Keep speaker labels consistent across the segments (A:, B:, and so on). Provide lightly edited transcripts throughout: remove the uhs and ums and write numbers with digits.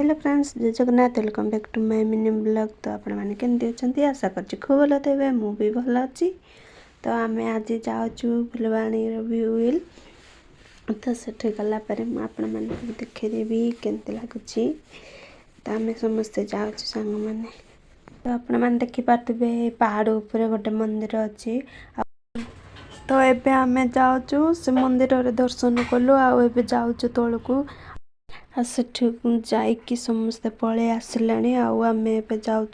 A: Hello friends, जय Jagannath. Welcome back to my mini blog. तो आपण मैंने केमती अच्छा आशा कर खूब भल थे। मु भी भल अच्छी। तो आम आज जाऊँ फुलवाणी व्यूल। तो सेठ गलापर आपण देखेदेवी केमती लगुच। तो आम समस्ते जाऊँ सांग मैंने। तो आपण मैंने देखिपे पहाड़ उपर गोटे मंदिर अच्छी। तो एबे आमे जाऊँ से मंदिर रे दर्शन कलु। आबे जाऊँ तौक जाइकी समस्ते पलि आसला। आम ए जाऊँ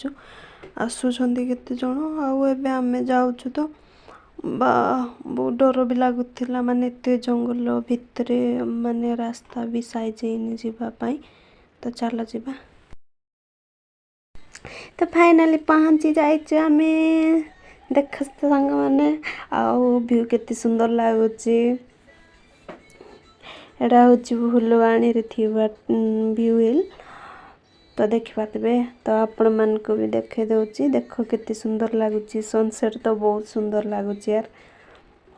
A: आसुँच केते जन। आम जाऊँ तो बहुत डर भी लगुला। माने एत जंगल भितर माने रास्ता भी साइज जावाई। तो चलो जीवा। तो फाइनाली पहुँची जाइए आम। देख सांग मैंने व्यू केते सुंदर लगुच। एटा हूँ फुलवाणी व्यूल। तो देखिपे। तो आपण मान को भी देखे दौची। देख केते सुंदर लगुच। सनसेट तो बहुत सुंदर लगुच यार।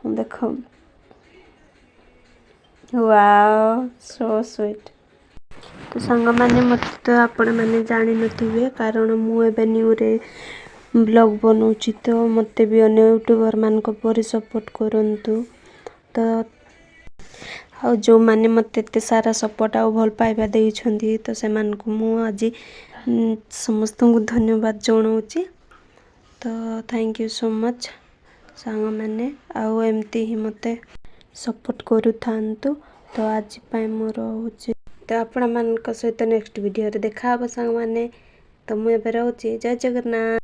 A: देख वाओ सो स्वीट। तो सांग मैंने मत तो आपण मैंने जानी नथिबे कारण मु एबे न्यू रे ब्लॉग बनाउची। तो मते भी अन्य यूट्यूबर मान को पर सपोर्ट करंतु। तो आ जो माने मते एते सारा सपोर्ट आ भल पाइबा देइछंती। तो से मान को मु आज समस्त को धन्यवाद जनाऊची। तो थैंक यू सो मच सांग मैंने। आउ एमती ही मते सपोर्ट करू थांतु। तो आज पाए मोर होची। तो आपण मान सहित नेक्स्ट वीडियो रे देखा सांग मैंने। तो मु एबे रहूची। जय जगन्नाथ।